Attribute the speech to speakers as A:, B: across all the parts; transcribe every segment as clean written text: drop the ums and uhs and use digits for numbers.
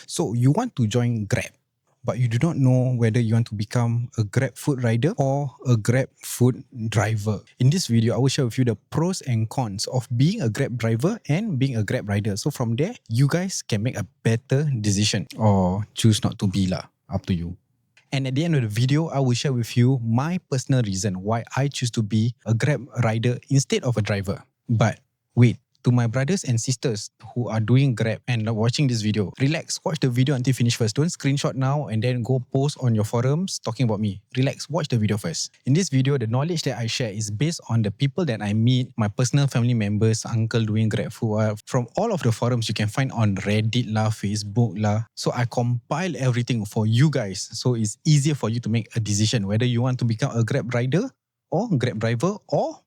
A: So you want to join Grab, but you do not know whether you want to become a Grab food rider or a Grab food driver. In this video, I will share with you the pros and cons of being a Grab driver and being a Grab rider. So from there, you guys can make a better decision or choose not to be lah. Up to you. And at the end of the video, I will share with you my personal reason why I choose to be a Grab rider instead of a driver. But wait, to my brothers and sisters who are doing Grab and watching this video, relax, watch the video until finish first. Don't screenshot now and then go post on your forums talking about me. Relax, watch the video first. In this video, the knowledge that I share is based on the people that I meet, my personal family members, uncle doing Grab food, from all of the forums you can find on Reddit lah, Facebook lah. So I compile everything for you guys, so it's easier for you to make a decision whether you want to become a Grab rider or Grab driver or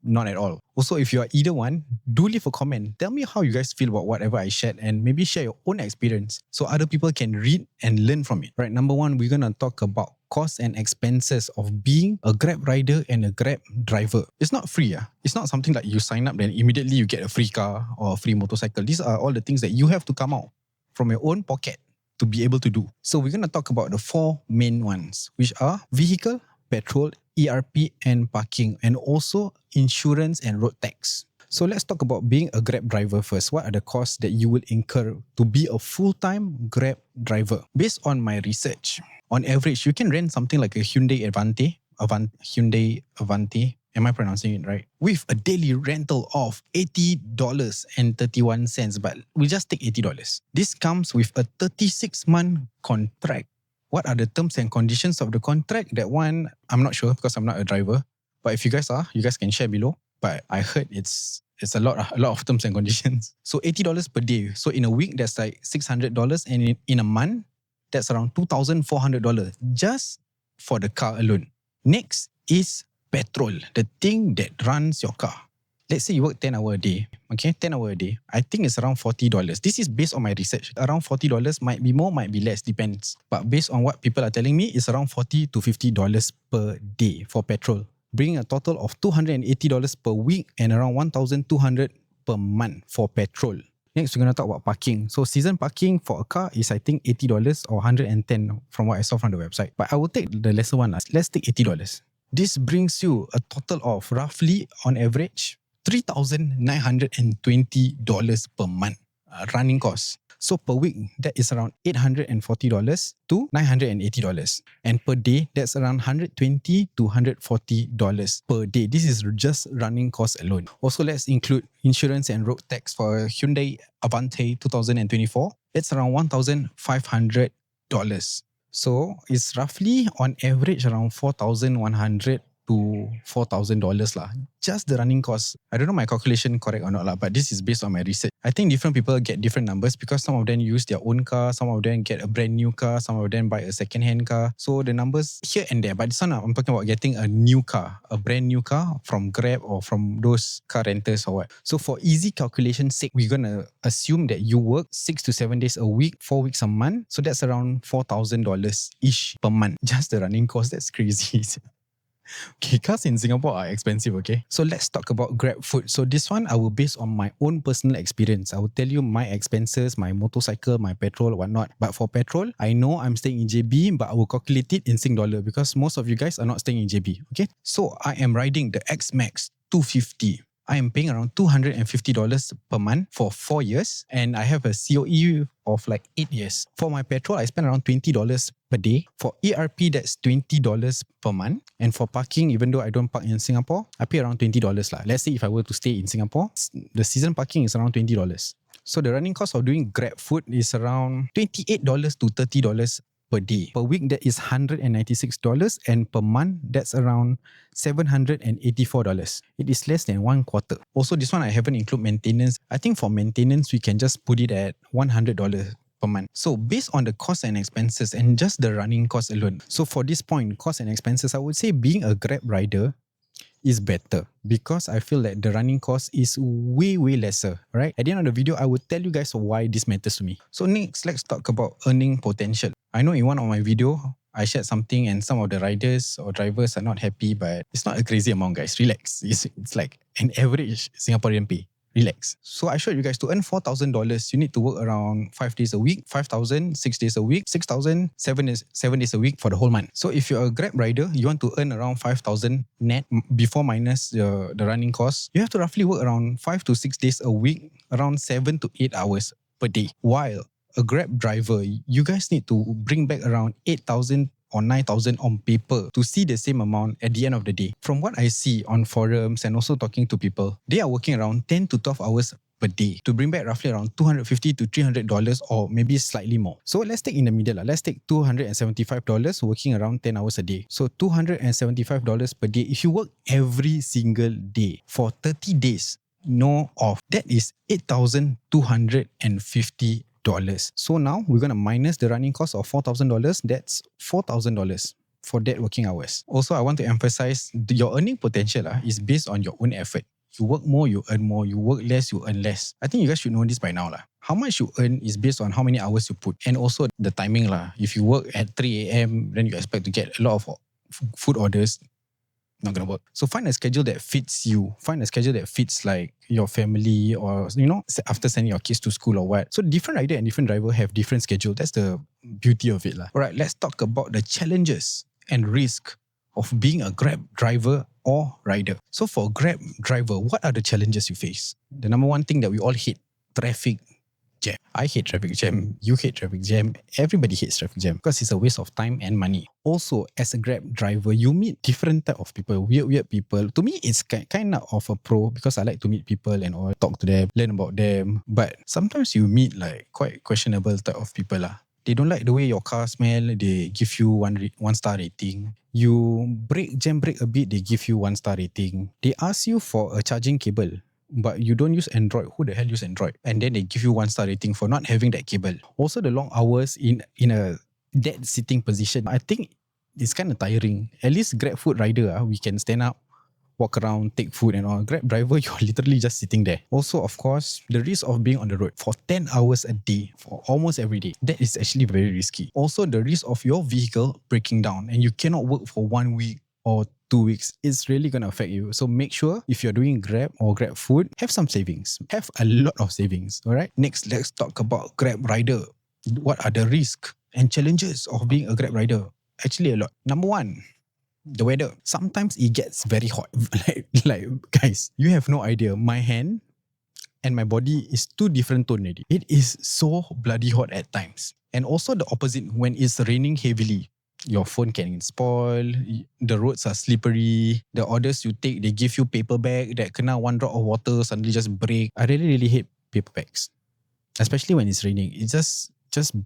A: not at all. Also, if you are either one, do leave a comment. Tell me how you guys feel about whatever I shared and maybe share your own experience so other people can read and learn from it. Right, number one, we're going to talk about costs and expenses of being a Grab rider and a Grab driver. It's not free. It's not something like you sign up then immediately you get a free car or a free motorcycle. These are all the things that you have to come out from your own pocket to be able to do. So we're going to talk about the four main ones, which are vehicle, petrol, ERP and parking, and also insurance and road tax. So let's talk about being a Grab driver first. What are the costs that you will incur to be a full-time Grab driver? Based on my research, on average, you can rent something like a Hyundai Avante, am I pronouncing it right? With a daily rental of $80.31, but we just take $80. This comes with a 36-month contract. What are the terms and conditions of the contract? That one, I'm not sure because I'm not a driver. But if you guys are, you guys can share below. But I heard it's a lot of terms and conditions. So $80 per day. So in a week, that's like $600. And in a month, that's around $2,400 just for the car alone. Next is petrol, the thing that runs your car. Let's say you work 10 hours a day. Okay, 10 hours a day. I think it's around $40. This is based on my research. Around $40, might be more, might be less, depends. But based on what people are telling me, it's around $40 to $50 per day for petrol, bringing a total of $280 per week and around $1,200 per month for petrol. Next, we're going to talk about parking. So season parking for a car is I think $80 or $110 from what I saw from the website. But I will take the lesser one. Let's take $80. This brings you a total of roughly, on average, $3,920 per month running cost. So per week, that is around $840 to $980. And per day, that's around $120 to $140 per day. This is just running costs alone. Also, let's include insurance and road tax for a Hyundai Avante 2024. It's around $1,500. So it's roughly on average around $4,100 to $4,000 lah. Just the running cost. I don't know my calculation correct or not lah, but this is based on my research. I think different people get different numbers because some of them use their own car, some of them get a brand new car, some of them buy a second-hand car. So the numbers here and there. But this one I'm talking about getting a new car, a brand new car from Grab or from those car renters or what. So for easy calculation's sake, we're going to assume that you work 6 to 7 days a week, 4 weeks a month. So that's around $4,000-ish per month. Just the running cost, that's crazy. Okay, cars in Singapore are expensive, okay? So let's talk about Grab food. So this one, I will base on my own personal experience. I will tell you my expenses, my motorcycle, my petrol, whatnot. But for petrol, I know I'm staying in JB, but I will calculate it in Sing dollar because most of you guys are not staying in JB, okay? So I am riding the X-Max 250. I am paying around $250 per month for 4 years and I have a COE of like 8 years. For my petrol, I spend around $20 per day. For ERP, that's $20 per month. And for parking, even though I don't park in Singapore, I pay around $20 lah. Let's say if I were to stay in Singapore, the season parking is around $20. So the running cost of doing Grab food is around $28 to $30 per day. Per week, that is $196 and per month, that's around $784. It is less than 1 quarter. Also, this one I haven't included maintenance. I think for maintenance, we can just put it at $100 per month. So based on the costs and expenses and just the running cost alone. So for this point, costs and expenses, I would say being a Grab rider is better because I feel that the running cost is way lesser, right? At the end of the video, I will tell you guys why this matters to me. So next, let's talk about earning potential. I know in one of my video, I shared something and some of the riders or drivers are not happy, but it's not a crazy amount, guys. Relax. It's like an average Singaporean pay. Relax. So I showed you guys to earn $4,000, you need to work around 5 days a week, 5,000, 6 days a week, 6,000, 7 days a week for the whole month. So if you're a Grab rider, you want to earn around 5,000 net before minus the running costs, you have to roughly work around 5 to 6 days a week, around 7 to 8 hours per day. While a Grab driver, you guys need to bring back around 8,000 or 9,000 on paper to see the same amount at the end of the day. From what I see on forums and also talking to people, they are working around 10 to 12 hours per day to bring back roughly around $250 to $300 or maybe slightly more. So let's take in the middle. Let's take $275 working around 10 hours a day. So $275 per day. If you work every single day for 30 days, no off, that is $8,250. So now we're going to minus the running cost of $4,000. That's $4,000 for that working hours. Also, I want to emphasize your earning potential is based on your own effort. You work more, you earn more. You work less, you earn less. I think you guys should know this by now. How much you earn is based on how many hours you put. And also the timing. If you work at 3 a.m., then you expect to get a lot of food orders. Not going to work. So find a schedule that fits you. Find a schedule that fits like your family or, after sending your kids to school or what. So different rider and different driver have different schedule. That's the beauty of it. All right, let's talk about the challenges and risk of being a Grab driver or rider. So for a Grab driver, what are the challenges you face? The number one thing that we all hate, traffic jam. I hate traffic jam. You hate traffic jam. Everybody hates traffic jam because it's a waste of time and money. Also, as a Grab driver, you meet different type of people, weird people. To me, it's kind of a pro because I like to meet people and all, talk to them, learn about them. But sometimes you meet like quite questionable type of people. They don't like the way your car smell. They give you one star rating. You jam brake a bit, they give you 1-star rating. They ask you for a charging cable, but you don't use Android. Who the hell use Android? And then they give you 1-star rating for not having that cable. Also, the long hours in a dead sitting position. I think it's kind of tiring. At least Grab food rider, we can stand up, walk around, take food and all. Grab driver, you're literally just sitting there. Also, of course, the risk of being on the road for 10 hours a day, for almost every day, that is actually very risky. Also, the risk of your vehicle breaking down and you cannot work for 1 week or 2 weeks, it's really going to affect you. So make sure if you're doing Grab or Grab food, have some savings. Have a lot of savings. All right. Next, let's talk about Grab rider. What are the risks and challenges of being a Grab rider? Actually, a lot. Number one, the weather. Sometimes it gets very hot. like guys, you have no idea. My hand and my body is two different tone already. It is so bloody hot at times. And also the opposite, when it's raining heavily, your phone can spoil, the roads are slippery, the orders you take, they give you paper bag that kena one drop of water, suddenly just break. I really hate paper bags. Especially when it's raining. It just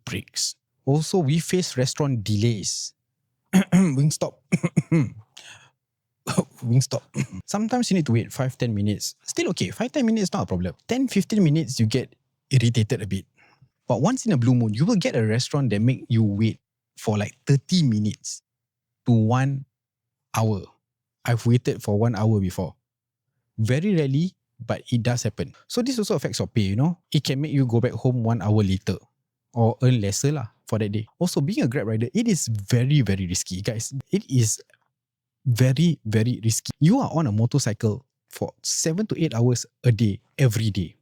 A: breaks. Also, we face restaurant delays. Wingstop. Wingstop. Sometimes you need to wait 5-10 minutes. Still okay. 5-10 minutes not a problem. 10-15 minutes you get irritated a bit. But once in a blue moon, you will get a restaurant that make you wait for like 30 minutes to 1 hour. I've waited for 1 hour before. Very rarely, but it does happen. So this also affects your pay, It can make you go back home 1 hour later or earn lesser for that day. Also, being a Grab rider, it is very, very risky, guys. It is very, very risky. You are on a motorcycle for 7 to 8 hours a day, every day.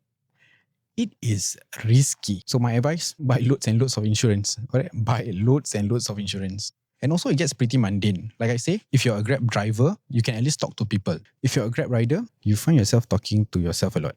A: It is risky. So my advice, buy loads and loads of insurance. Alright? Buy loads and loads of insurance. And also it gets pretty mundane. Like I say, if you're a Grab driver, you can at least talk to people. If you're a Grab rider, you find yourself talking to yourself a lot.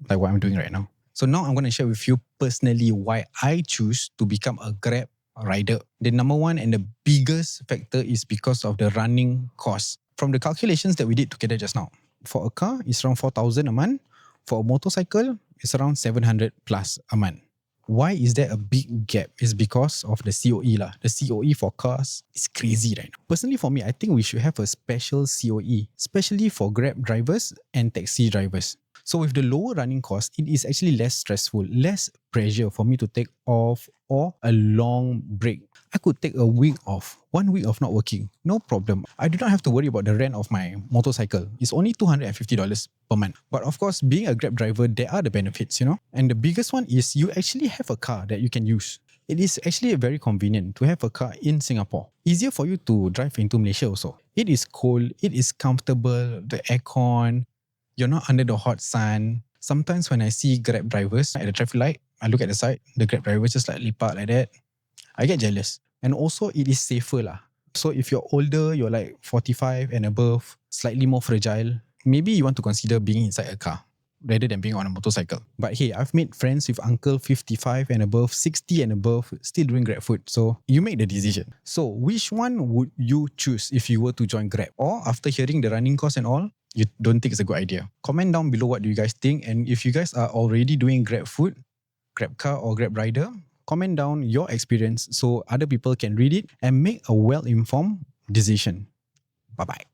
A: Like what I'm doing right now. So now I'm going to share with you personally why I choose to become a Grab rider. The number one and the biggest factor is because of the running cost. From the calculations that we did together just now, for a car, it's around 4,000 a month. For a motorcycle, it's around 700 plus a month. Why is there a big gap? It's because of the COE The COE for cars is crazy right now. Personally for me, I think we should have a special COE, especially for Grab drivers and taxi drivers. So with the lower running cost, it is actually less stressful, less pressure for me to take off or a long break. I could take a week off, 1 week of not working, no problem. I do not have to worry about the rent of my motorcycle. It's only $250 per month. But of course, being a Grab driver, there are the benefits, And the biggest one is you actually have a car that you can use. It is actually very convenient to have a car in Singapore. Easier for you to drive into Malaysia also. It is cold, it is comfortable, the aircon, you're not under the hot sun. Sometimes when I see Grab drivers at the traffic light, I look at the side, the Grab drivers just like lepak like that. I get jealous. And also it is safer lah. So if you're older, you're like 45 and above, slightly more fragile, maybe you want to consider being inside a car rather than being on a motorcycle. But hey, I've made friends with uncle 55 and above, 60 and above, still doing Grab food. So you make the decision. So which one would you choose if you were to join Grab? Or after hearing the running cost and all, you don't think it's a good idea? Comment down below what do you guys think. And if you guys are already doing Grab food, Grab car or Grab rider, comment down your experience so other people can read it and make a well-informed decision. Bye-bye.